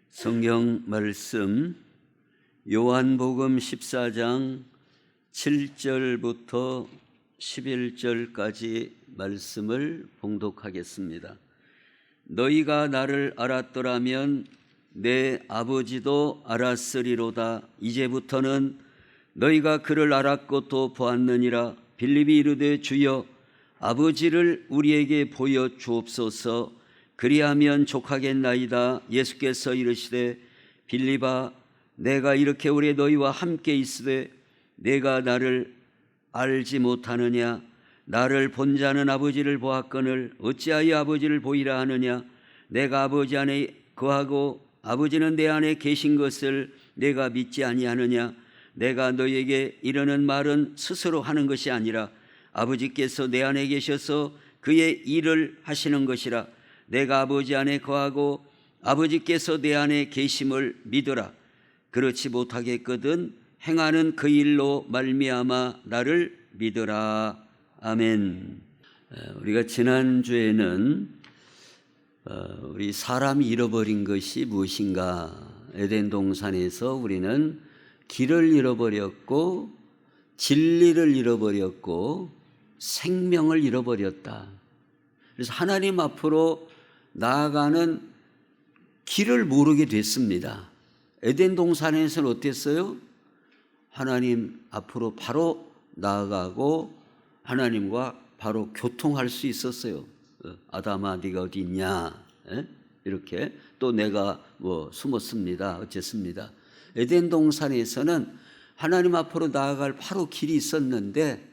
성경 말씀 요한복음 14장 7절부터 11절까지 말씀을 봉독하겠습니다. 너희가 나를 알았더라면 내 아버지도 알았으리로다. 이제부터는 너희가 그를 알았고 또 보았느니라. 빌립이 이르되 주여 아버지를 우리에게 보여 주옵소서. 그리하면 족하겠나이다. 예수께서 이르시되 빌립아 내가 이렇게 오래 너희와 함께 있으되 내가 나를 알지 못하느냐? 나를 본 자는 아버지를 보았거늘 어찌하여 아버지를 보이라 하느냐? 내가 아버지 안에 거하고 아버지는 내 안에 계신 것을 내가 믿지 아니하느냐? 내가 너희에게 이르는 말은 스스로 하는 것이 아니라 아버지께서 내 안에 계셔서 그의 일을 하시는 것이라. 내가 아버지 안에 거하고 아버지께서 내 안에 계심을 믿으라. 그렇지 못하겠거든 행하는 그 일로 말미암아 나를 믿으라. 아멘. 우리가 지난주에는 우리 사람이 잃어버린 것이 무엇인가, 에덴 동산에서 우리는 길을 잃어버렸고 진리를 잃어버렸고 생명을 잃어버렸다. 그래서 하나님 앞으로 나아가는 길을 모르게 됐습니다. 에덴 동산에서는 어땠어요? 하나님 앞으로 바로 나아가고 하나님과 바로 교통할 수 있었어요. 아담아 네가 어디 있냐? 이렇게 또 내가 숨었습니다. 어쨌습니다. 에덴 동산에서는 하나님 앞으로 나아갈 바로 길이 있었는데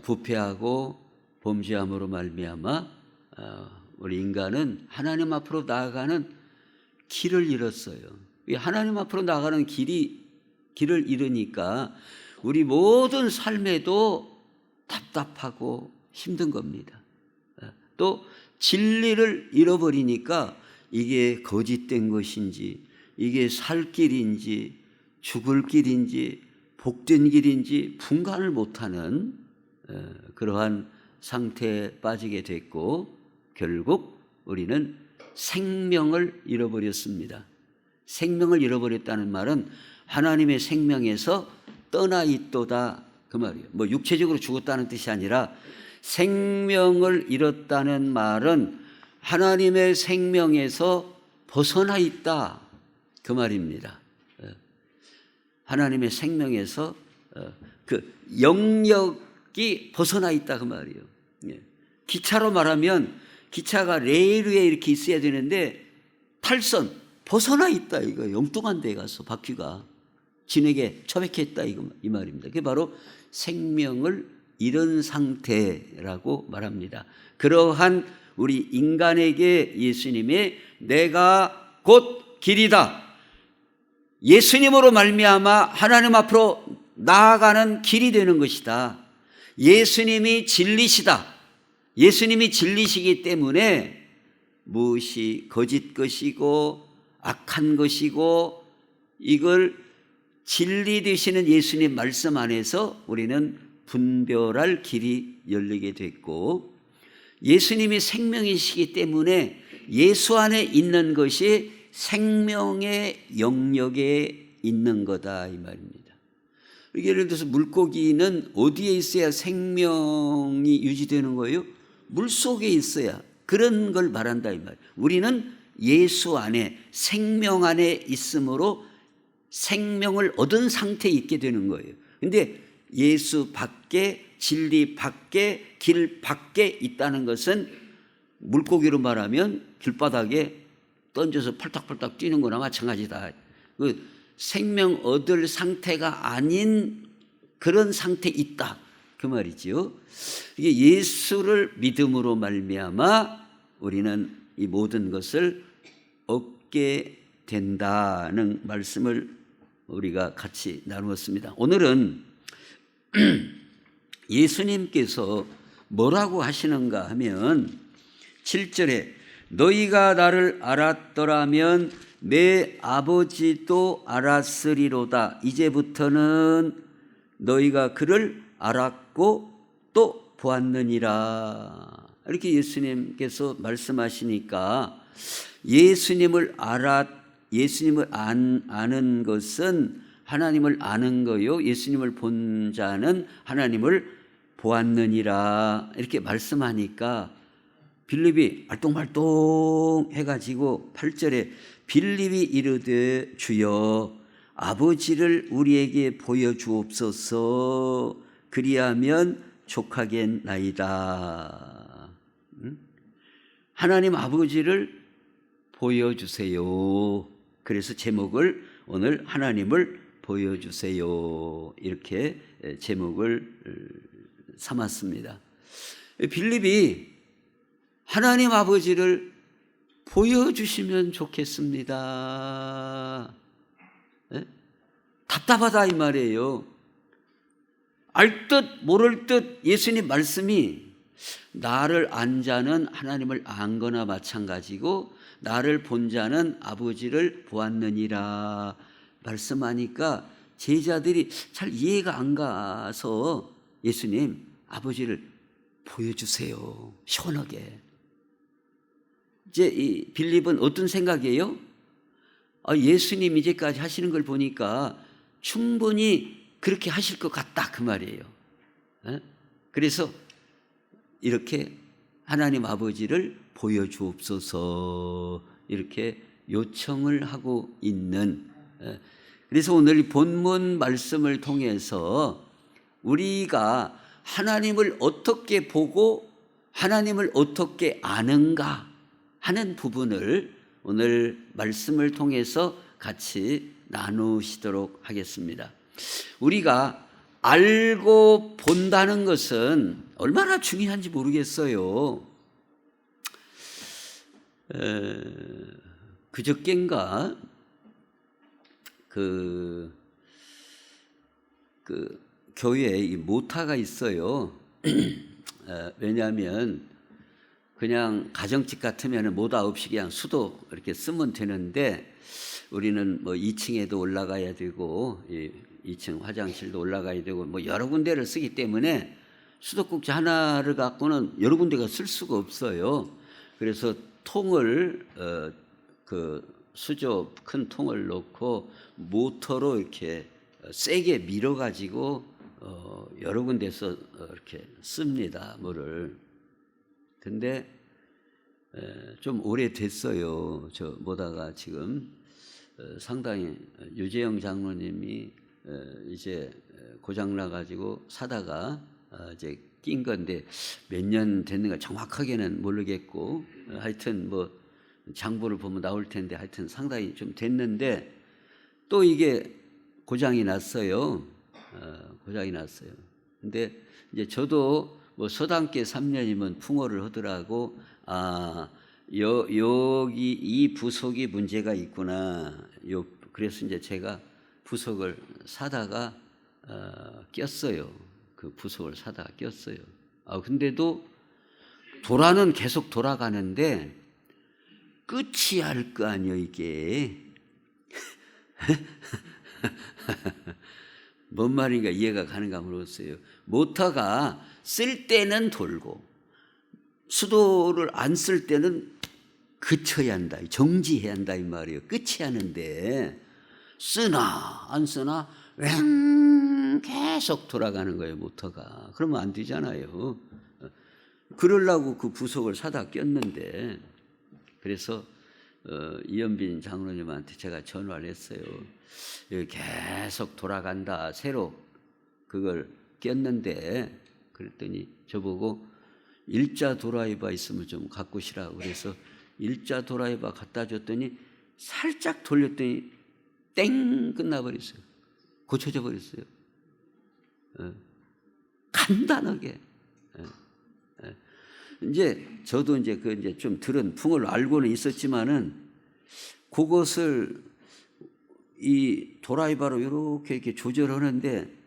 부패하고 범죄함으로 말미암아 우리 인간은 하나님 앞으로 나아가는 길을 잃었어요. 하나님 앞으로 나아가는 길을 잃으니까 우리 모든 삶에도 답답하고 힘든 겁니다. 또 진리를 잃어버리니까 이게 거짓된 것인지, 이게 살 길인지, 죽을 길인지, 복된 길인지 분간을 못하는 그러한 상태에 빠지게 됐고 결국 우리는 생명을 잃어버렸습니다. 생명을 잃어버렸다는 말은 하나님의 생명에서 떠나 있도다 그 말이에요. 육체적으로 죽었다는 뜻이 아니라 생명을 잃었다는 말은 하나님의 생명에서 벗어나 있다 그 말입니다. 하나님의 생명에서 그 영역이 벗어나 있다 그 말이에요. 기차로 말하면 기차가 레일 위에 이렇게 있어야 되는데 탈선 벗어나 있다 이거. 엉뚱한 데 가서 바퀴가 진에게 처박혔다 이 말입니다. 그게 바로 생명을 잃은 상태라고 말합니다. 그러한 우리 인간에게 예수님이 내가 곧 길이다, 예수님으로 말미암아 하나님 앞으로 나아가는 길이 되는 것이다. 예수님이 진리시다. 예수님이 진리시기 때문에 무엇이 거짓 것이고 악한 것이고 이걸 진리 되시는 예수님 말씀 안에서 우리는 분별할 길이 열리게 됐고, 예수님이 생명이시기 때문에 예수 안에 있는 것이 생명의 영역에 있는 거다 이 말입니다. 예를 들어서 물고기는 어디에 있어야 생명이 유지되는 거예요? 물속에 있어야. 그런 걸 말한다 이 말이에요. 우리는 예수 안에 생명 안에 있으므로 생명을 얻은 상태에 있게 되는 거예요. 그런데 예수 밖에, 진리 밖에, 길 밖에 있다는 것은 물고기로 말하면 길바닥에 던져서 펄딱펄딱 뛰는 거나 마찬가지다. 그 생명 얻을 상태가 아닌 그런 상태에 있다 그 말이죠. 이게 예수를 믿음으로 말미암아 우리는 이 모든 것을 얻게 된다는 말씀을 우리가 같이 나누었습니다. 오늘은 예수님께서 뭐라고 하시는가 하면 7절에 너희가 나를 알았더라면 내 아버지도 알았으리로다. 이제부터는 너희가 그를 알았고 또 보았느니라. 이렇게 예수님께서 말씀하시니까 예수님을 알았 예수님을 아는 것은 하나님을 아는 거요, 예수님을 본 자는 하나님을 보았느니라 이렇게 말씀하니까 빌립이 알똥말똥 해가지고 8절에 빌립이 이르되 주여 아버지를 우리에게 보여주옵소서 그리하면 족하겠나이다. 하나님 아버지를 보여주세요. 그래서 제목을 오늘 하나님을 보여주세요 이렇게 제목을 삼았습니다. 빌립이 하나님 아버지를 보여주시면 좋겠습니다. 네? 답답하다 이 말이에요. 알 듯 모를 듯 예수님 말씀이 나를 안 자는 하나님을 안 거나 마찬가지고 나를 본 자는 아버지를 보았느니라 말씀하니까 제자들이 잘 이해가 안 가서 예수님 아버지를 보여주세요 시원하게. 이제 이 빌립은 어떤 생각이에요? 예수님 이제까지 하시는 걸 보니까 충분히 그렇게 하실 것 같다 그 말이에요. 그래서 이렇게 하나님 아버지를 보여주옵소서 이렇게 요청을 하고 있는, 그래서 오늘 본문 말씀을 통해서 우리가 하나님을 어떻게 보고 하나님을 어떻게 아는가 하는 부분을 오늘 말씀을 통해서 같이 나누시도록 하겠습니다. 우리가 알고 본다는 것은 얼마나 중요한지 모르겠어요. 그저껜가 그 교회에 이 모타가 있어요. 왜냐하면 그냥 가정집 같으면 모다 없이 그냥 수도 이렇게 쓰면 되는데 우리는 뭐 2층에도 올라가야 되고 2층 화장실도 올라가야 되고 뭐 여러 군데를 쓰기 때문에 수도꼭지 하나를 갖고는 여러 군데가 쓸 수가 없어요. 그래서 통을 그 수조 큰 통을 넣고 모터로 이렇게 세게 밀어가지고 여러 군데서 이렇게 씁니다, 물을. 근데 좀 오래됐어요. 저 모다가 지금 상당히 유재영 장로님이 이제 고장 나가지고 사다가 이제 낀 건데 몇 년 됐는가 정확하게는 모르겠고 하여튼 뭐 장부를 보면 나올 텐데 하여튼 상당히 좀 됐는데 또 이게 고장이 났어요. 고장이 났어요. 근데 이제 저도 뭐 서당계 3년이면 풍어를 하더라고. 여기 이 부속이 문제가 있구나. 그래서 이제 제가 부속을 사다가 꼈어요. 그 부속을 사다가 꼈어요. 근데도 돌아는 계속 돌아가는데 끝이 할 거 아니에요, 이게. 뭔 말인가 이해가 가는가 모르겠어요. 모터가 쓸 때는 돌고 수도를 안 쓸 때는 그쳐야 한다, 정지해야 한다 이 말이에요. 끝이 하는데 쓰나 안 쓰나 계속 돌아가는 거예요, 모터가. 그러면 안 되잖아요. 그러려고 그 부속을 사다 꼈는데, 그래서 이현빈 장로님한테 제가 전화를 했어요. 계속 돌아간다, 새로 그걸 꼈는데. 그랬더니 저보고 일자 드라이버 있으면 좀 갖고 오시라고. 그래서 일자 드라이버 갖다 줬더니 살짝 돌렸더니 땡 끝나버렸어요. 고쳐져 버렸어요. 간단하게. 이제 저도 이제 이제 좀 들은 풍을 알고는 있었지만은 그것을 이 드라이버로 이렇게 조절하는데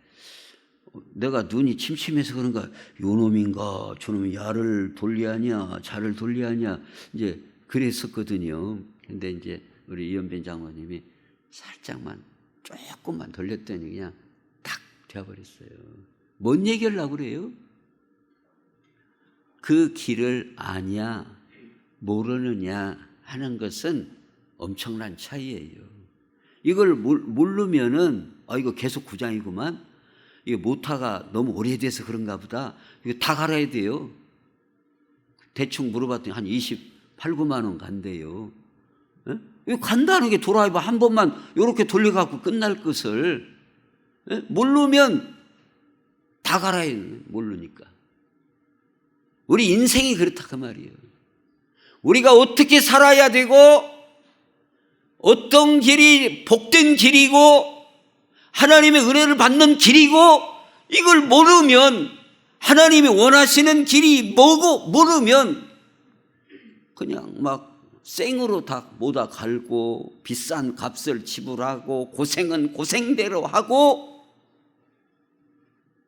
내가 눈이 침침해서 그런가, 요놈인가 저놈이 야를 돌리하냐 자를 돌리하냐 이제 그랬었거든요. 근데 이제 우리 이현빈 장로님이 살짝만 조금만 돌렸더니 그냥 탁 되어버렸어요. 뭔 얘기를 하고 그래요? 그 길을 아냐 모르느냐 하는 것은 엄청난 차이예요. 이걸 모르면은 이거 계속 구장이구만. 이게 모타가 너무 오래돼서 그런가 보다. 이거 다 갈아야 돼요. 대충 물어봤더니 한 28, 9만 원 간대요. 예? 이거 간단하게 드라이버 한 번만 이렇게 돌려갖고 끝날 것을, 예? 모르면 다 갈아야 해요. 모르니까. 우리 인생이 그렇다 그 말이에요. 우리가 어떻게 살아야 되고 어떤 길이 복된 길이고 하나님의 은혜를 받는 길이고 이걸 모르면, 하나님이 원하시는 길이 뭐고 모르면 그냥 막 생으로 다 모다 갈고 비싼 값을 지불하고 고생은 고생대로 하고,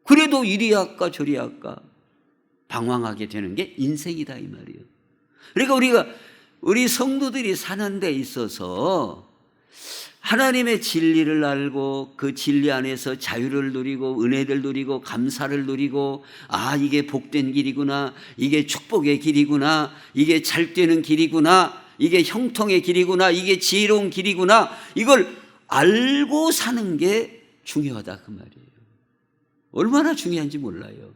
그래도 이리 할까 저리 할까 방황하게 되는 게 인생이다 이 말이에요. 그러니까 우리 성도들이 사는 데 있어서 하나님의 진리를 알고 그 진리 안에서 자유를 누리고 은혜를 누리고 감사를 누리고, 이게 복된 길이구나, 이게 축복의 길이구나, 이게 잘 되는 길이구나, 이게 형통의 길이구나, 이게 지혜로운 길이구나, 이걸 알고 사는 게 중요하다 그 말이에요. 얼마나 중요한지 몰라요.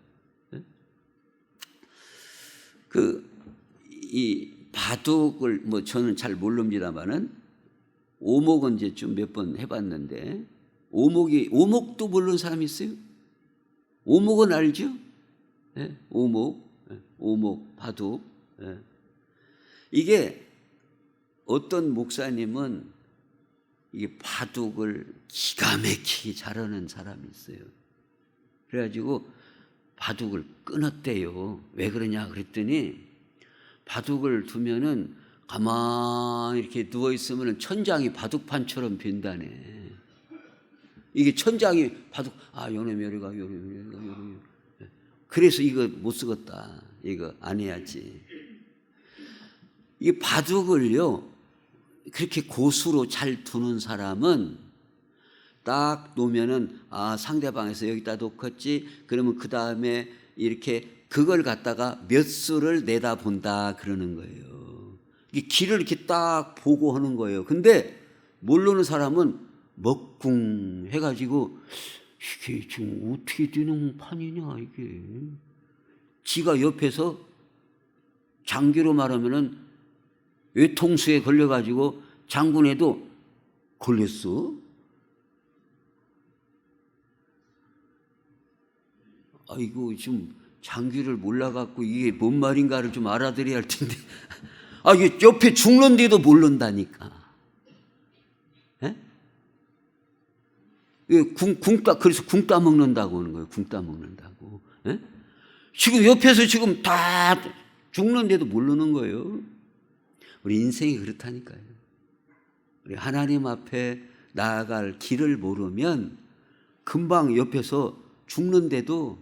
이 바둑을 저는 잘 모릅니다만은 오목은 이제 좀 몇 번 해봤는데, 오목도 모르는 사람이 있어요? 오목은 알죠? 네? 오목, 바둑. 네. 이게 어떤 목사님은 이게 바둑을 기가 막히게 잘하는 사람이 있어요. 그래가지고 바둑을 끊었대요. 왜 그러냐 그랬더니 바둑을 두면은 가만히 이렇게 누워있으면 천장이 바둑판처럼 변다네. 이게 천장이 바둑, 요놈 요리가. 그래서 이거 못 쓰겠다. 이거 안 해야지. 이 바둑을요, 그렇게 고수로 잘 두는 사람은 딱 놓으면은, 상대방에서 여기다 놓겠지. 그러면 그 다음에 이렇게 그걸 갖다가 몇 수를 내다본다 그러는 거예요. 이 길을 이렇게 딱 보고 하는 거예요. 근데 모르는 사람은 먹궁 해가지고 이게 지금 어떻게 되는 판이냐 이게. 지가 옆에서 장기로 말하면은 외통수에 걸려가지고 장군에도 걸렸어. 이거 지금 장기를 몰라갖고 이게 뭔 말인가를 좀 알아들어야 할 텐데. 이게 옆에 죽는데도 모른다니까. 예? 그래서 궁 따먹는다고 하는 거예요. 궁 따먹는다고. 예? 지금 옆에서 지금 다 죽는데도 모르는 거예요. 우리 인생이 그렇다니까요. 우리 하나님 앞에 나아갈 길을 모르면 금방 옆에서 죽는데도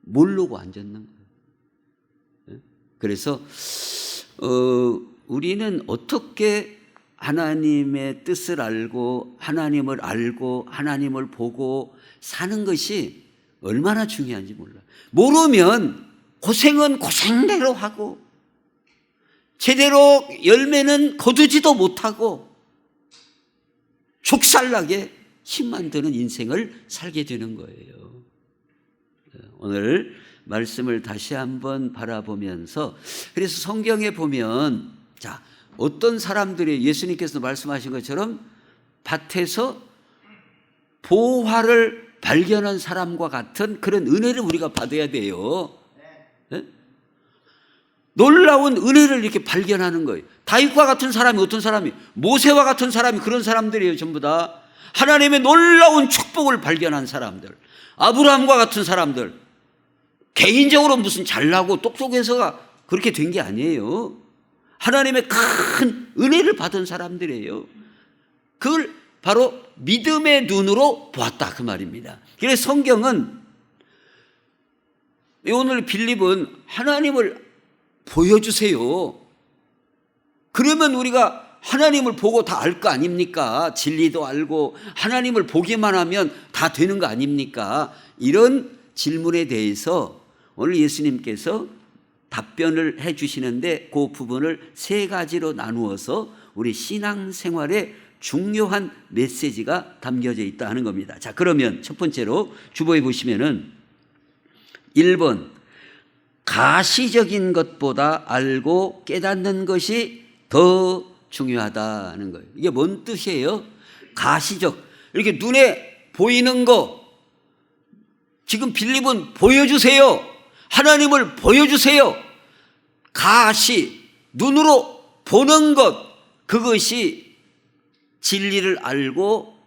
모르고 앉았는 거예요. 예? 그래서 우리는 어떻게 하나님의 뜻을 알고 하나님을 보고 사는 것이 얼마나 중요한지 몰라요. 모르면 고생은 고생대로 하고 제대로 열매는 거두지도 못하고 족살나게 힘만 드는 인생을 살게 되는 거예요. 오늘 말씀을 다시 한번 바라보면서, 그래서 성경에 보면 어떤 사람들이 예수님께서 말씀하신 것처럼 밭에서 보화를 발견한 사람과 같은 그런 은혜를 우리가 받아야 돼요. 네? 놀라운 은혜를 이렇게 발견하는 거예요. 다윗과 같은 사람이 어떤 사람이, 모세와 같은 사람이 그런 사람들이에요. 전부 다 하나님의 놀라운 축복을 발견한 사람들, 아브라함과 같은 사람들. 개인적으로 무슨 잘나고 똑똑해서가 그렇게 된 게 아니에요. 하나님의 큰 은혜를 받은 사람들이에요. 그걸 바로 믿음의 눈으로 보았다 그 말입니다. 그래서 성경은, 오늘 빌립은 하나님을 보여주세요. 그러면 우리가 하나님을 보고 다 알 거 아닙니까? 진리도 알고 하나님을 보기만 하면 다 되는 거 아닙니까? 이런 질문에 대해서 오늘 예수님께서 답변을 해 주시는데 그 부분을 세 가지로 나누어서 우리 신앙생활에 중요한 메시지가 담겨져 있다 하는 겁니다. 자, 그러면 첫 번째로 주보에 보시면은 1번, 가시적인 것보다 알고 깨닫는 것이 더 중요하다는 거예요. 이게 뭔 뜻이에요? 가시적, 이렇게 눈에 보이는 거, 지금 빌립은 보여주세요. 하나님을 보여주세요. 가시, 눈으로 보는 것, 그것이 진리를 알고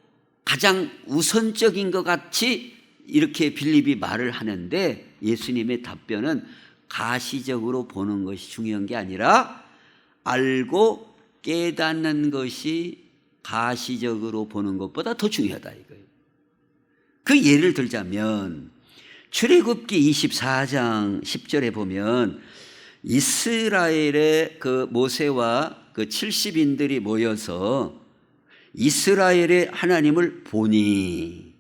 가장 우선적인 것 같이 이렇게 빌립이 말을 하는데, 예수님의 답변은 가시적으로 보는 것이 중요한 게 아니라 알고 깨닫는 것이 가시적으로 보는 것보다 더 중요하다 이거예요. 그 예를 들자면 출애굽기 24장 10절에 보면 이스라엘의 그 모세와 그 70인들이 모여서 이스라엘의 하나님을 보니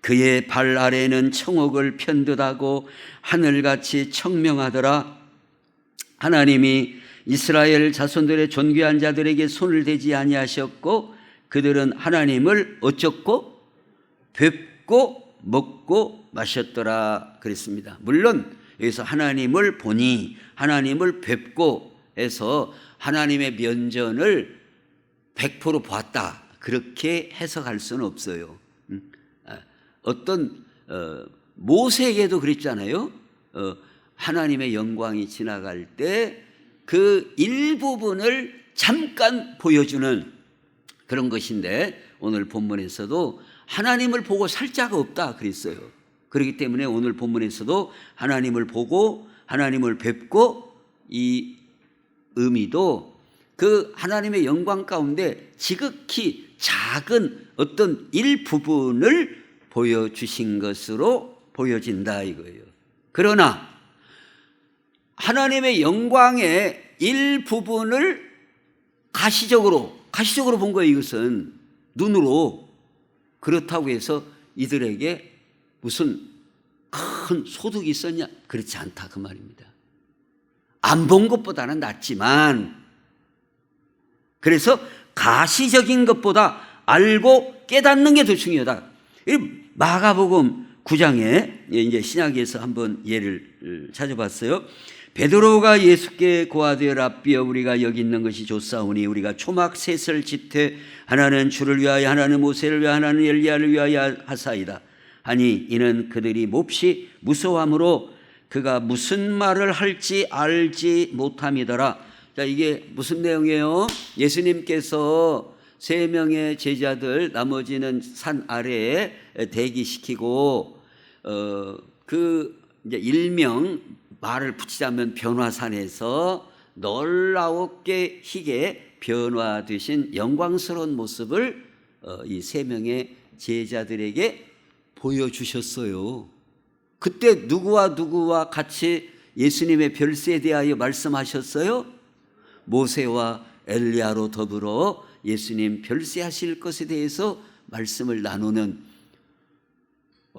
그의 발 아래는 청옥을 편듯하고 하늘같이 청명하더라. 하나님이 이스라엘 자손들의 존귀한 자들에게 손을 대지 아니하셨고 그들은 하나님을 어쩌고 뵙고 먹고 마셨더라 그랬습니다. 물론 여기서 하나님을 보니, 하나님을 뵙고 해서 하나님의 면전을 100% 보았다, 그렇게 해석할 수는 없어요. 어떤 모세에게도 그랬잖아요. 하나님의 영광이 지나갈 때 그 일부분을 잠깐 보여주는 그런 것인데, 오늘 본문에서도 하나님을 보고 살 자가 없다 그랬어요. 그렇기 때문에 오늘 본문에서도 하나님을 보고 하나님을 뵙고, 이 의미도 그 하나님의 영광 가운데 지극히 작은 어떤 일부분을 보여주신 것으로 보여진다 이거예요. 그러나 하나님의 영광의 일부분을 가시적으로 본 거예요. 이것은 눈으로. 그렇다고 해서 이들에게 무슨 큰 소득이 있었냐? 그렇지 않다 그 말입니다. 안 본 것보다는 낫지만, 그래서 가시적인 것보다 알고 깨닫는 게 더 중요하다. 마가복음 9장에 이제 신약에서 한번 예를 찾아봤어요. 베드로가 예수께 고하되 랍비여, 우리가 여기 있는 것이 좋사오니 우리가 초막 셋을 짓되 하나는 주를 위하여, 하나는 모세를 위하여, 하나는 엘리야를 위하여 하사이다 하니, 이는 그들이 몹시 무서워함으로 그가 무슨 말을 할지 알지 못함이더라. 자, 이게 무슨 내용이에요? 예수님께서 3명의 제자들 나머지는 산 아래에 대기시키고 그 이제 일명 말을 붙이자면 변화산에서 놀라웠게 희게 변화되신 영광스러운 모습을 이 3명의 제자들에게 보여주셨어요. 그때 누구와 같이 예수님의 별세에 대하여 말씀하셨어요? 모세와 엘리야로 더불어 예수님 별세하실 것에 대해서 말씀을 나누는,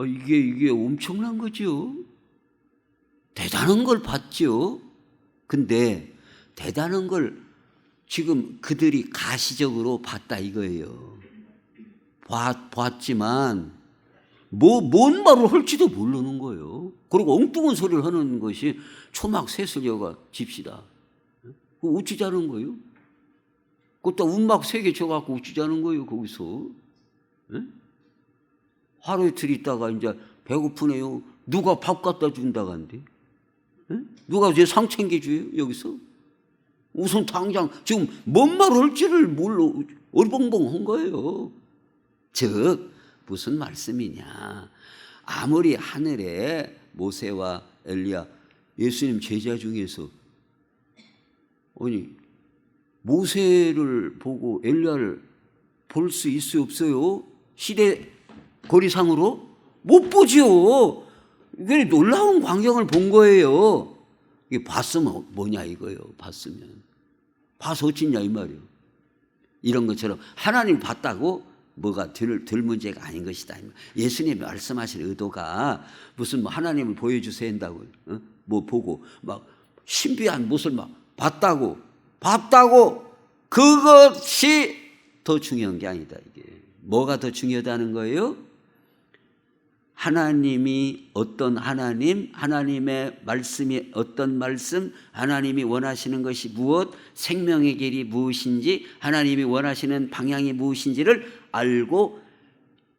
이게 엄청난 거죠. 대단한 걸 봤죠. 근데 대단한 걸 지금 그들이 가시적으로 봤다 이거예요. 봤지만 뭔 말을 할지도 모르는 거예요. 그리고 엉뚱한 소리를 하는 것이 초막 셋을 여가 집시다. 그거 어찌자는 거예요? 그것도 운막 3개 줘갖고 어찌자는 거예요 거기서? 에? 하루 이틀 있다가 이제 배고프네요. 누가 밥 갖다 준다고 한대? 누가 이제 상 챙겨줘요 여기서? 우선 당장 지금 뭔 말 할지를 몰라 얼벙벙한 거예요. 즉 무슨 말씀이냐? 아무리 하늘에 모세와 엘리야, 예수님 제자 중에서 아니 모세를 보고 엘리야를 볼 수 있어요 없어요? 시대 거리상으로 못 보죠. 이게 놀라운 광경을 본 거예요. 이게 봤으면 뭐냐 이거예요. 봤으면 봐서 어찌냐 이 말이에요. 이런 것처럼 하나님 봤다고 뭐가 들 문제가 아닌 것이다. 예수님이 말씀하실 의도가 무슨 뭐 하나님을 보여주세요 한다고 뭐 보고 막 신비한 모습을 막 봤다고 그것이 더 중요한 게 아니다. 이게 뭐가 더 중요하다는 거예요? 하나님이 어떤 하나님, 하나님의 말씀이 어떤 말씀, 하나님이 원하시는 것이 무엇, 생명의 길이 무엇인지, 하나님이 원하시는 방향이 무엇인지를 알고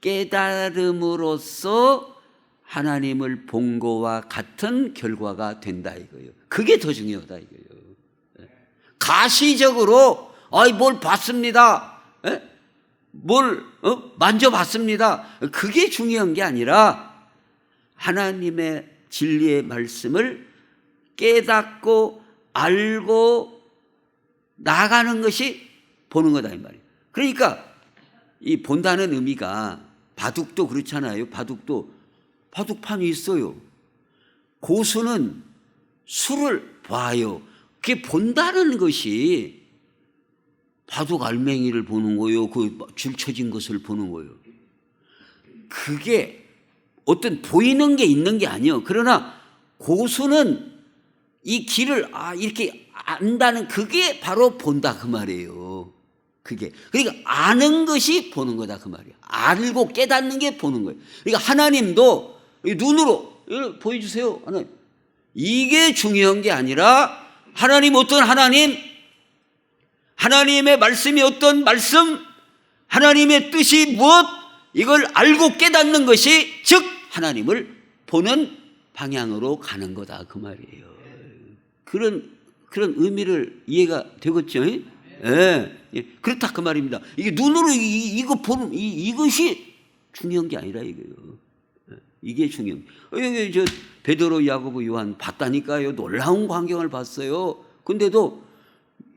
깨달음으로써 하나님을 본 거와 같은 결과가 된다 이거예요. 그게 더 중요하다 이거예요. 가시적으로 뭘 봤습니다. 뭘 만져봤습니다. 그게 중요한 게 아니라 하나님의 진리의 말씀을 깨닫고 알고 나가는 것이 보는 거다 이 말이에요. 그러니까 이 본다는 의미가 바둑도 그렇잖아요. 바둑판이 있어요. 고수는 수를 봐요. 그게 본다는 것이 바둑 알맹이를 보는 거예요. 그 줄 쳐진 것을 보는 거예요. 그게 어떤 보이는 게 있는 게 아니에요. 그러나 고수는 이 길을 이렇게 안다는 그게 바로 본다 그 말이에요. 그게 그러니까 아는 것이 보는 거다 그 말이에요. 알고 깨닫는 게 보는 거예요. 그러니까 하나님도 눈으로 보여주세요. 하나님. 이게 중요한 게 아니라 하나님 어떤 하나님, 하나님의 말씀이 어떤 말씀, 하나님의 뜻이 무엇, 이걸 알고 깨닫는 것이 즉 하나님을 보는 방향으로 가는 거다 그 말이에요. 그런 의미를 이해가 되겠죠? 예, 그렇다 그 말입니다. 이게 눈으로 이거 보는 이것이 중요한 게 아니라 이거예요. 이게 중요한. 여기 저 베드로, 야고보, 요한 봤다니까요. 놀라운 광경을 봤어요. 근데도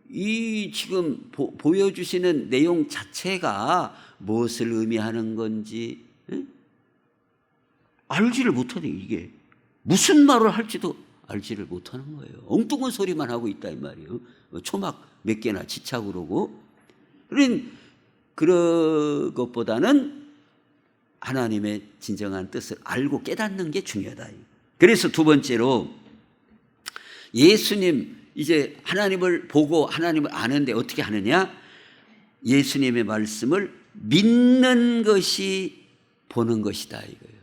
이 지금 보여주시는 내용 자체가 무엇을 의미하는 건지 알지를 못하네. 이게 무슨 말을 할지도 알지를 못하는 거예요. 엉뚱한 소리만 하고 있다 이 말이에요. 초막 몇 개나 지차 그러고. 그런 것보다는 하나님의 진정한 뜻을 알고 깨닫는 게 중요하다. 그래서 두 번째로 예수님 이제 하나님을 보고 하나님을 아는데 어떻게 하느냐? 예수님의 말씀을 믿는 것이 보는 것이다 이거예요.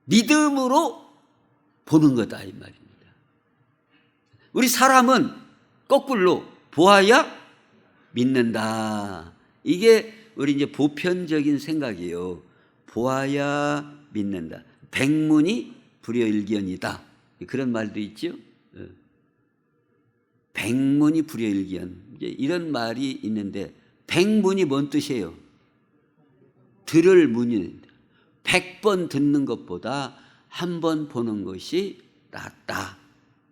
믿음으로 보는 거다 이 말입니다. 우리 사람은 거꾸로 보아야 믿는다. 이게 우리 이제 보편적인 생각이에요. 보아야 믿는다. 백문이 불여일견이다. 그런 말도 있죠. 백문이 불여일견. 이런 말이 있는데 백문이 뭔 뜻이에요? 들을 문이 100번 듣는 것보다 한 번 보는 것이 낫다.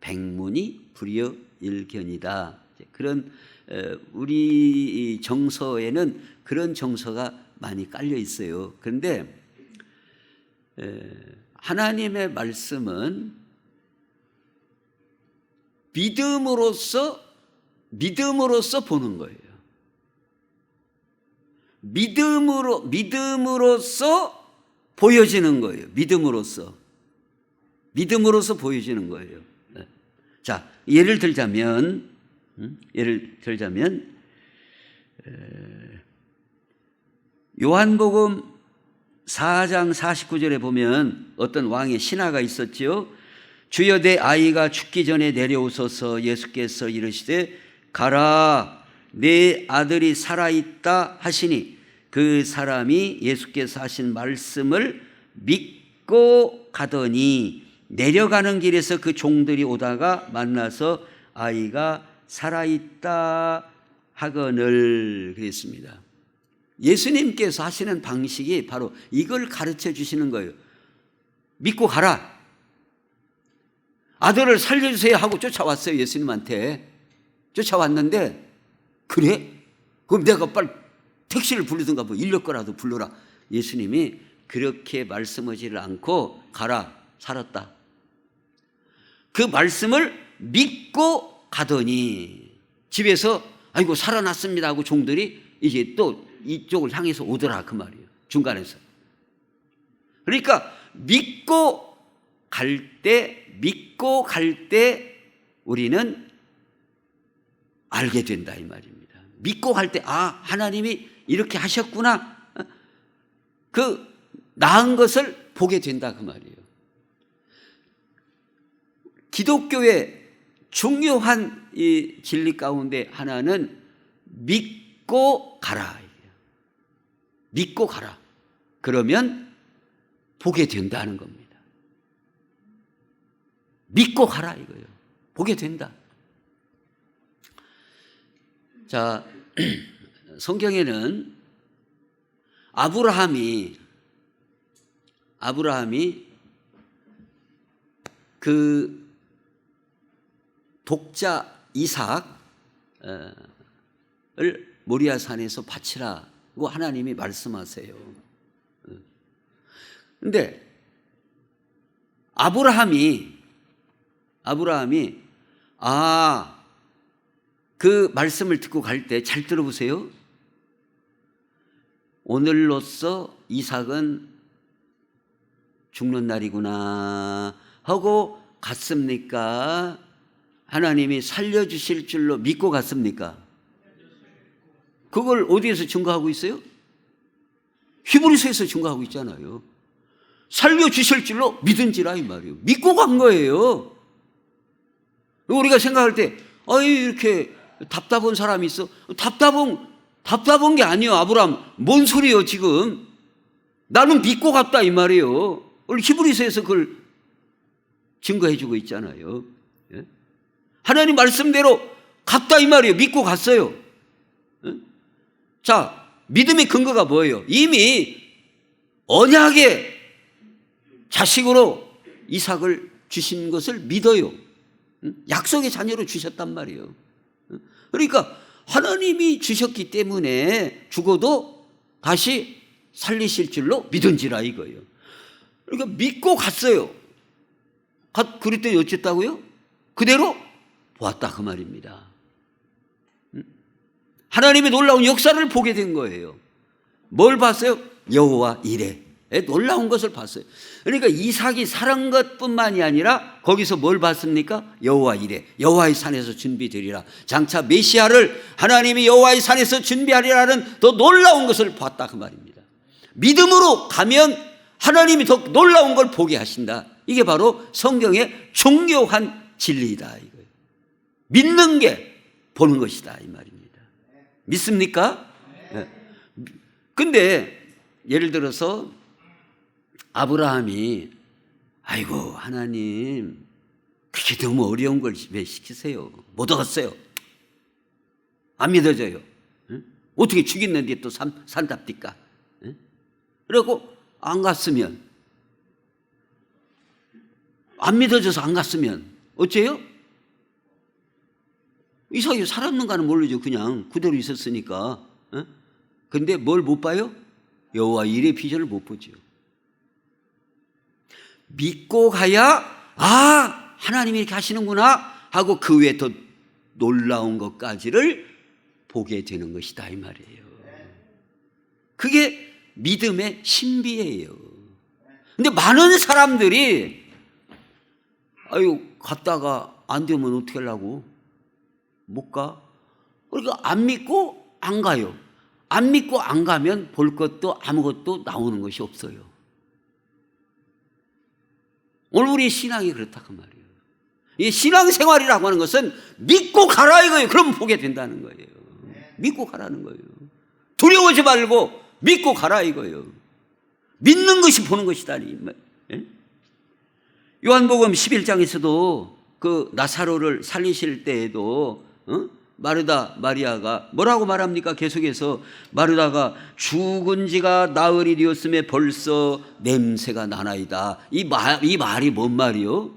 백문이 불여일견이다. 그런 우리 정서에는 그런 정서가 많이 깔려 있어요. 그런데 하나님의 말씀은 믿음으로써 보는 거예요. 믿음으로써 보여지는 거예요. 믿음으로써 보여지는 거예요. 자, 예를 들자면 요한복음 4장 49절에 보면 어떤 왕의 신하가 있었지요. 주여 내 아이가 죽기 전에 내려오소서. 예수께서 이르시되 가라 내 아들이 살아있다 하시니 그 사람이 예수께서 하신 말씀을 믿고 가더니 내려가는 길에서 그 종들이 오다가 만나서 아이가 살아있다 하거늘 그랬습니다. 예수님께서 하시는 방식이 바로 이걸 가르쳐 주시는 거예요. 믿고 가라. 아들을 살려주세요 하고 쫓아왔어요. 예수님한테 쫓아왔는데 그래? 그럼 내가 빨리 택시를 부르든가 뭐 인력 거라도 불러라. 예수님이 그렇게 말씀하지를 않고 가라. 살았다. 그 말씀을 믿고 가더니 집에서 아이고 살아났습니다 하고 종들이 이제 또 이쪽을 향해서 오더라 그 말이에요. 중간에서. 그러니까 믿고 갈 때 우리는 알게 된다 이 말입니다. 믿고 갈 때 하나님이 이렇게 하셨구나. 그 나은 것을 보게 된다 그 말이에요. 기독교의 중요한 이 진리 가운데 하나는 믿고 가라. 믿고 가라. 그러면 보게 된다는 겁니다. 믿고 가라 이거예요. 보게 된다. 자, 성경에는 아브라함이 그 독자 이삭을 모리아 산에서 바치라고 하나님이 말씀하세요. 근데 아브라함이 그 말씀을 듣고 갈 때 잘 들어보세요. 오늘로써 이삭은 죽는 날이구나 하고 갔습니까? 하나님이 살려주실 줄로 믿고 갔습니까? 그걸 어디에서 증거하고 있어요? 히브리서에서 증거하고 있잖아요. 살려주실 줄로 믿은지라 이 말이에요. 믿고 간 거예요. 우리가 생각할 때 이렇게 답답한 사람이 있어. 답답한 게 아니에요. 아브라함 뭔 소리예요 지금. 나는 믿고 갔다 이 말이에요. 오늘 히브리서에서 그걸 증거해 주고 있잖아요. 예? 하나님 말씀대로 갔다 이 말이에요. 믿고 갔어요. 예? 자, 믿음의 근거가 뭐예요? 이미 언약의 자식으로 이삭을 주신 것을 믿어요. 약속의 자녀로 주셨단 말이에요. 그러니까 하나님이 주셨기 때문에 죽어도 다시 살리실 줄로 믿은지라 이거예요. 그러니까 믿고 갔어요. 그랬더니 어쨌다고요? 그대로 보았다 그 말입니다. 하나님의 놀라운 역사를 보게 된 거예요. 뭘 봤어요? 여호와 이레. 놀라운 것을 봤어요. 그러니까 이삭이 살은 것뿐만이 아니라 거기서 뭘 봤습니까? 여호와 이레. 여호와의 산에서 준비되리라. 장차 메시아를 하나님이 여호와의 산에서 준비하리라는 더 놀라운 것을 봤다 그 말입니다. 믿음으로 가면 하나님이 더 놀라운 걸 보게 하신다. 이게 바로 성경의 중요한 진리이다 이거예요. 믿는 게 보는 것이다 이 말입니다. 믿습니까? 네. 근데 예를 들어서 아브라함이 아이고 하나님 그렇게 너무 어려운 걸 왜 시키세요? 못 얻었어요. 안 믿어져요. 응? 어떻게 죽였는데 또 산답니까? 응? 그리고 안 갔으면 안 믿어져서 안 갔으면 어째요? 이삭이 살았는가는 모르죠. 그냥 그대로 있었으니까. 근데 뭘 못 봐요? 여호와 일의 비전을 못 보죠. 믿고 가야 하나님이 이렇게 하시는구나 하고 그 외에 더 놀라운 것까지를 보게 되는 것이다 이 말이에요. 그게 믿음의 신비예요. 근데 많은 사람들이 갔다가 안 되면 어떻게 하려고? 못 가. 그러니까 안 믿고 안 가요. 안 믿고 안 가면 볼 것도 아무것도 나오는 것이 없어요. 오늘 우리의 신앙이 그렇다 그 말이에요. 이 신앙생활이라고 하는 것은 믿고 가라 이거예요. 그럼 보게 된다는 거예요. 믿고 가라는 거예요. 두려워하지 말고 믿고 가라 이거예요. 믿는 것이 보는 것이다. 요한복음 11장에서도 그 나사로를 살리실 때에도 마르다 마리아가 뭐라고 말합니까? 계속해서 마르다가 죽은 지가 나흘이 되었음에 벌써 냄새가 나나이다. 이 말이 뭔 말이요?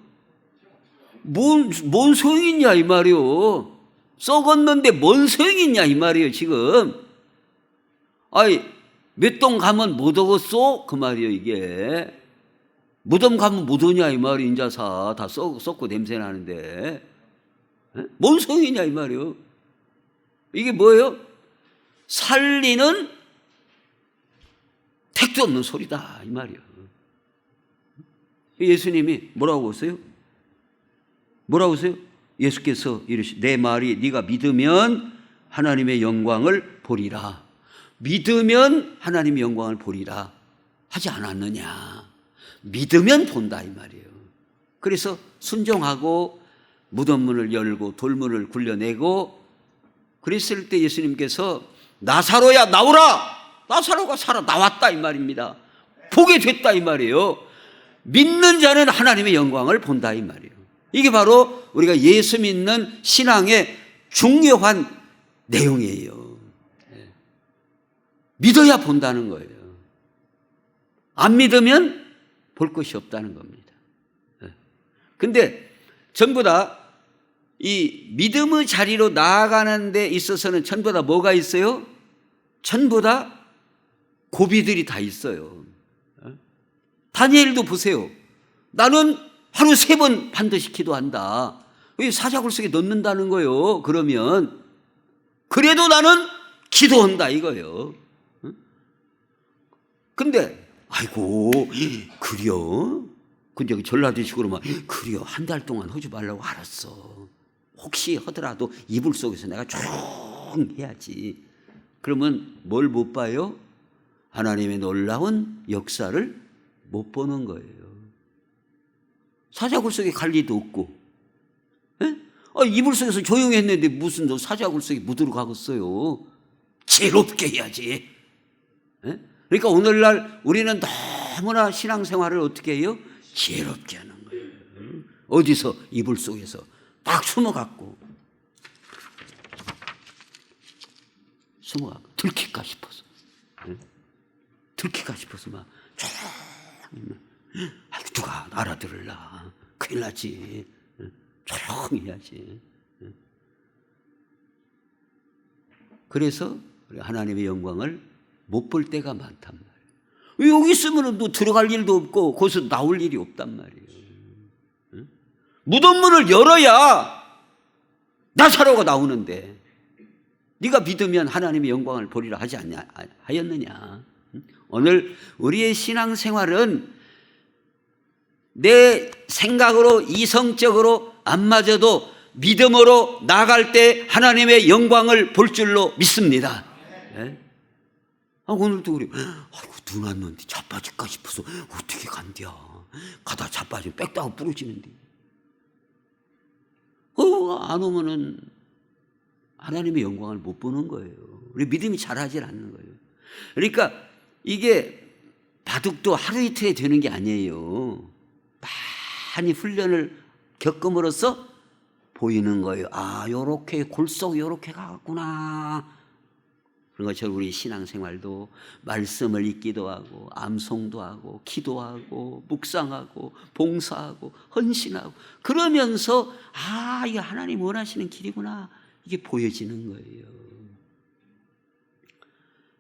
뭔 소용이 있냐 이 말이요. 썩었는데 뭔 소용이 있냐 이 말이에요 지금. 몇 동 가면 못 오겠소? 그 말이에요 이게. 무덤 가면 못 오냐 이 말이 인자사 다 썩고 냄새 나는데 뭔 소용이냐 이 말이에요. 이게 뭐예요? 살리는 택도 없는 소리다 이 말이에요. 예수님이 뭐라고 하세요? 뭐라고 하세요? 예수께서 이르시되 내 말이 네가 믿으면 하나님의 영광을 보리라. 믿으면 하나님의 영광을 보리라 하지 않았느냐. 믿으면 본다 이 말이에요. 그래서 순종하고 무덤문을 열고 돌문을 굴려내고 그랬을 때 예수님께서 나사로야 나오라. 나사로가 살아 나왔다 이 말입니다. 보게 됐다 이 말이에요. 믿는 자는 하나님의 영광을 본다 이 말이에요. 이게 바로 우리가 예수 믿는 신앙의 중요한 내용이에요. 믿어야 본다는 거예요. 안 믿으면 볼 것이 없다는 겁니다. 근데 전부 다 이 믿음의 자리로 나아가는 데 있어서는 전부 다 뭐가 있어요? 전부 다 고비들이 다 있어요. 다니엘도 보세요. 나는 하루 3번 반드시 기도한다. 왜 사자굴 속에 넣는다는 거예요? 그러면 그래도 나는 기도한다 이거예요. 근데 아이고 그려? 근데 전라도식으로 막 그려 한 달 동안 하지 말라고 알았어. 혹시 하더라도 이불 속에서 내가 조용 해야지. 그러면 뭘 못 봐요? 하나님의 놀라운 역사를 못 보는 거예요. 사자굴 속에 갈 리도 없고, 이불 속에서 조용히 했는데 무슨 너 사자굴 속에 묻으러 가겠어요? 지혜롭게 해야지. 그러니까 오늘날 우리는 너무나 신앙생활을 어떻게 해요? 지혜롭게 하는 거예요. 어디서? 이불 속에서 딱 숨어갖고 들킬까 싶어서 들킬까 싶어서 막 누가 알아들을라 큰일 나지. 조용히 해야지. 그래서 하나님의 영광을 못 볼 때가 많단 말이에요. 여기 있으면 너 들어갈 일도 없고 거기서 나올 일이 없단 말이에요. 무덤문을 열어야 나사로가 나오는데 네가 믿으면 하나님의 영광을 보리라 하지 하였느냐. 오늘 우리의 신앙생활은 내 생각으로 이성적으로 안 맞아도 믿음으로 나갈 때 하나님의 영광을 볼 줄로 믿습니다. 오늘도 그래요. 아이고 눈 왔는데 자빠질까 싶어서 어떻게 간디야. 가다 자빠지면 빽다고 부러지는데. 안 오면은 하나님의 영광을 못 보는 거예요. 우리 믿음이 자라질 않는 거예요. 그러니까 이게 바둑도 하루 이틀에 되는 게 아니에요. 많이 훈련을 겪음으로써 보이는 거예요. 요렇게 골속 요렇게 가겠구나. 그런 것처럼 우리 신앙생활도 말씀을 읽기도 하고 암송도 하고 기도하고 묵상하고 봉사하고 헌신하고 그러면서 이게 하나님 원하시는 길이구나 이게 보여지는 거예요.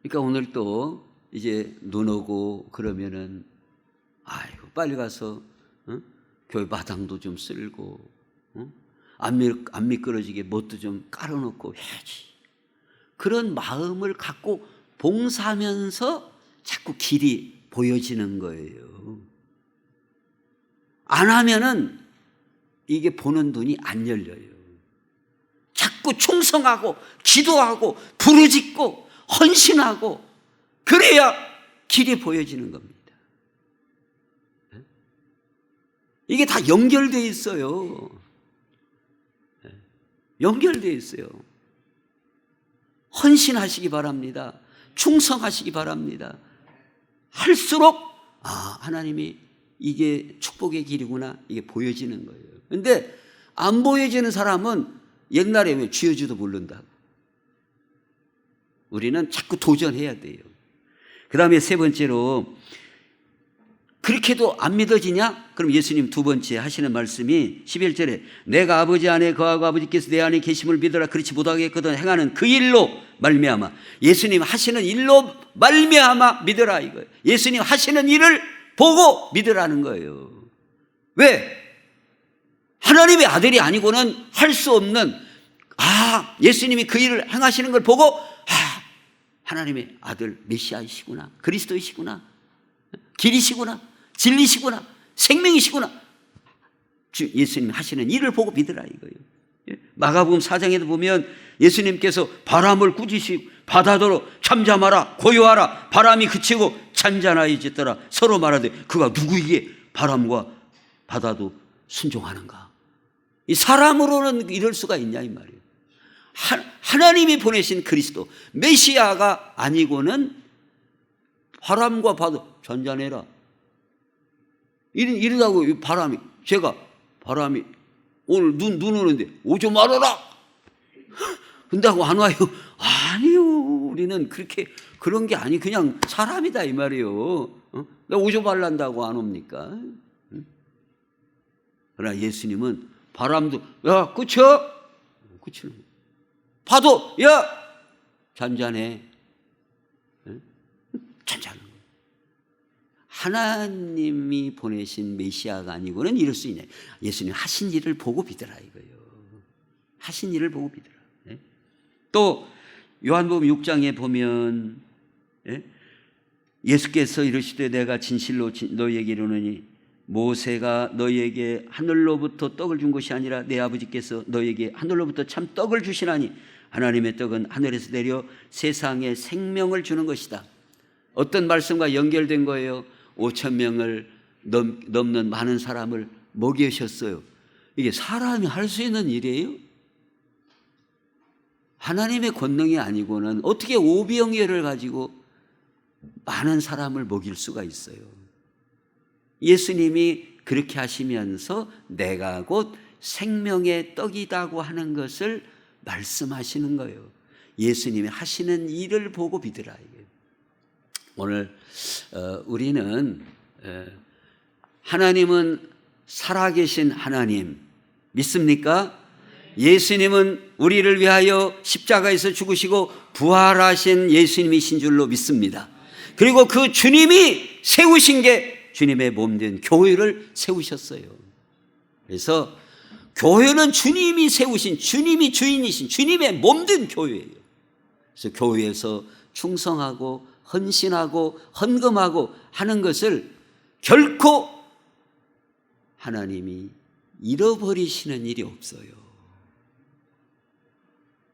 그러니까 오늘 또 이제 눈 오고 그러면은 빨리 가서 교회 마당도 좀 쓸고 안 미끄러지게 뭣도 좀 깔아놓고 해야지. 그런 마음을 갖고 봉사하면서 자꾸 길이 보여지는 거예요. 안 하면은 이게 보는 눈이 안 열려요. 자꾸 충성하고 기도하고 부르짖고 헌신하고 그래야 길이 보여지는 겁니다. 이게 다 연결되어 있어요. 연결되어 있어요. 헌신하시기 바랍니다. 충성하시기 바랍니다. 할수록 하나님이 이게 축복의 길이구나 이게 보여지는 거예요. 그런데 안 보여지는 사람은 옛날에 왜 쥐어주도 모른다고. 우리는 자꾸 도전해야 돼요. 그 다음에 세 번째로 그렇게도 안 믿어지냐? 그럼 예수님 두 번째 하시는 말씀이 11절에 내가 아버지 안에 거하고 아버지께서 내 안에 계심을 믿어라. 그렇지 못하겠거든 행하는 그 일로 말미암아. 예수님 하시는 일로 말미암아 믿어라 이거예요. 예수님 하시는 일을 보고 믿으라는 거예요. 왜? 하나님의 아들이 아니고는 할 수 없는 예수님이 그 일을 행하시는 걸 보고 하나님의 아들 메시아이시구나. 그리스도이시구나. 길이시구나. 진리시구나. 생명이시구나. 예수님 하시는 일을 보고 믿으라 이거예요. 마가복음 4장에도 보면 예수님께서 바람을 꾸짖으시고 바다더러 잠잠하라 고요하라 바람이 그치고 잔잔하여졌더라 서로 말하되 그가 누구이기에 바람과 바다도 순종하는가. 이 사람으로는 이럴 수가 있냐 이 말이에요. 하나님이 보내신 그리스도 메시아가 아니고는 바람과 바다 잔잔해라 이러다고 바람이 제가 바람이 오늘 눈 오는데 오지 말아라 근다고 안 와요? 아니요. 우리는 그렇게 그런 게 아니 그냥 사람이다 이 말이에요. 왜 오지 말란다고 안 옵니까? 그러나 예수님은 바람도 야 그쳐 그치는 파도 야 잔잔해 잔잔한 거예요. 하나님이 보내신 메시아가 아니고는 이럴 수 있냐. 예수님 하신 일을 보고 믿으라 이거예요. 하신 일을 보고 믿으라. 또 요한복음 6장에 보면 예수께서 이르시되 내가 진실로 너희에게 이르노니 모세가 너희에게 하늘로부터 떡을 준 것이 아니라 내 아버지께서 너희에게 하늘로부터 참 떡을 주시나니 하나님의 떡은 하늘에서 내려 세상에 생명을 주는 것이다. 어떤 말씀과 연결된 거예요? 5,000명을 넘는 많은 사람을 먹이셨어요. 이게 사람이 할 수 있는 일이에요? 하나님의 권능이 아니고는 어떻게 오병이어를 가지고 많은 사람을 먹일 수가 있어요? 예수님이 그렇게 하시면서 내가 곧 생명의 떡이라고 하는 것을 말씀하시는 거예요. 예수님이 하시는 일을 보고 믿으라. 오늘 우리는 하나님은 살아계신 하나님 믿습니까? 예수님은 우리를 위하여 십자가에서 죽으시고 부활하신 예수님이신 줄로 믿습니다. 그리고 그 주님이 세우신 게 주님의 몸된 교회를 세우셨어요. 그래서 교회는 주님이 세우신 주님이 주인이신 주님의 몸된 교회예요. 그래서 교회에서 충성하고 헌신하고 헌금하고 하는 것을 결코 하나님이 잃어버리시는 일이 없어요.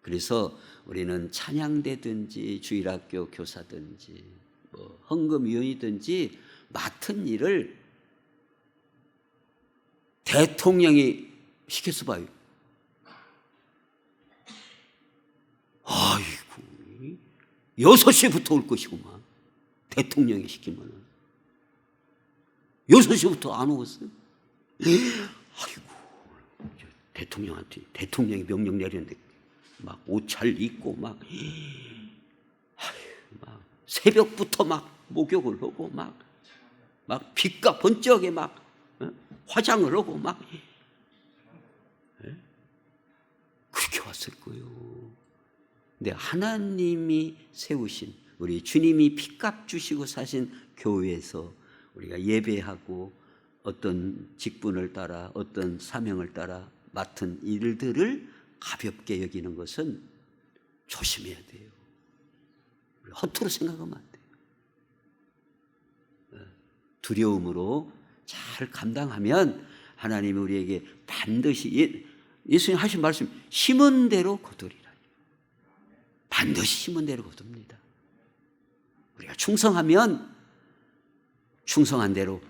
그래서 우리는 찬양대든지 주일학교 교사든지 뭐 헌금위원이든지 맡은 일을 대통령이 시켰어 봐요. 아이고 6시부터 올 것이구만. 대통령이 시키면은 6시부터 안 오겠어요? 아이고 대통령한테 대통령이 명령 내렸는데 막 옷잘 입고 막 새벽부터 막 목욕을 하고 막 빛과 번쩍에 막 화장을 하고 막 그렇게 왔을 거예요. 근데 하나님이 세우신 우리 주님이 핏값 주시고 사신 교회에서 우리가 예배하고 어떤 직분을 따라 어떤 사명을 따라 맡은 일들을 가볍게 여기는 것은 조심해야 돼요. 허투루 생각하면 안 돼요. 두려움으로 잘 감당하면 하나님이 우리에게 반드시 예수님 하신 말씀 심은 대로 거두리라. 반드시 심은 대로 거둡니다. 우리가 충성하면 충성한 대로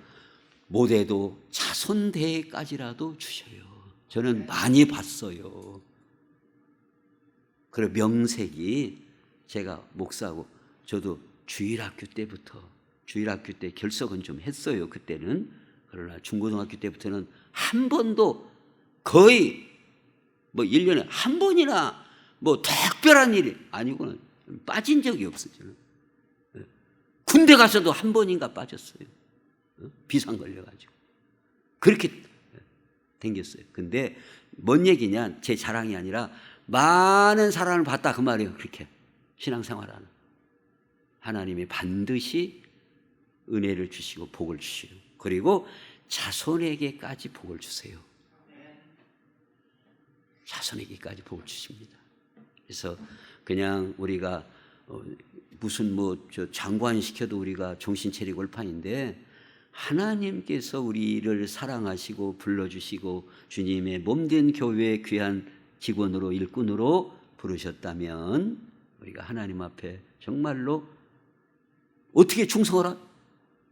못해도 자손대까지라도 주셔요. 저는 많이 봤어요. 그리고 명색이 제가 목사하고 저도 주일학교 때 결석은 좀 했어요. 그때는. 그러나 중고등학교 때부터는 한 번도 거의 뭐 1년에 한 번이나 뭐 특별한 일이 아니고는 빠진 적이 없어요. 군대 가서도 한 번인가 빠졌어요. 비상 걸려가지고. 그렇게 댕겼어요. 근데 뭔 얘기냐? 제 자랑이 아니라 많은 사람을 봤다 그 말이에요. 그렇게 신앙생활하는 하나님이 반드시 은혜를 주시고 복을 주시고 그리고 자손에게까지 복을 주세요. 자손에게까지 복을 주십니다. 그래서 그냥 우리가 무슨 뭐 저 장관 시켜도 우리가 정신 차리고 올 판인데 하나님께서 우리를 사랑하시고 불러주시고 주님의 몸된 교회에 귀한 직원으로 일꾼으로 부르셨다면 우리가 하나님 앞에 정말로 어떻게 충성하라?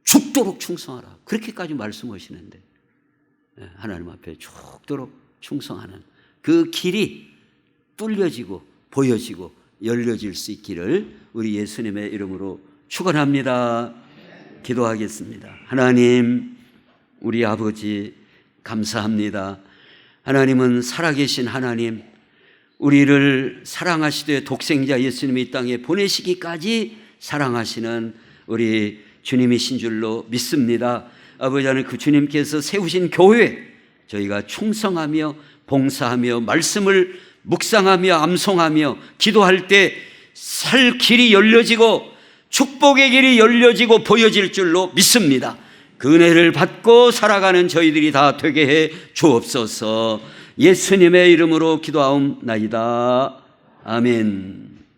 죽도록 충성하라. 그렇게까지 말씀하시는데 하나님 앞에 죽도록 충성하는 그 길이 뚫려지고 보여지고 열려질 수 있기를 우리 예수님의 이름으로 축원합니다. 기도하겠습니다. 하나님, 우리 아버지 감사합니다. 하나님은 살아계신 하나님, 우리를 사랑하시되 독생자 예수님이 이 땅에 보내시기까지 사랑하시는 우리 주님이신 줄로 믿습니다. 아버지 하나님, 그 주님께서 세우신 교회 저희가 충성하며 봉사하며 말씀을 묵상하며 암송하며 기도할 때 살 길이 열려지고 축복의 길이 열려지고 보여질 줄로 믿습니다. 그 은혜를 받고 살아가는 저희들이 다 되게 해 주옵소서. 예수님의 이름으로 기도하옵나이다. 아멘.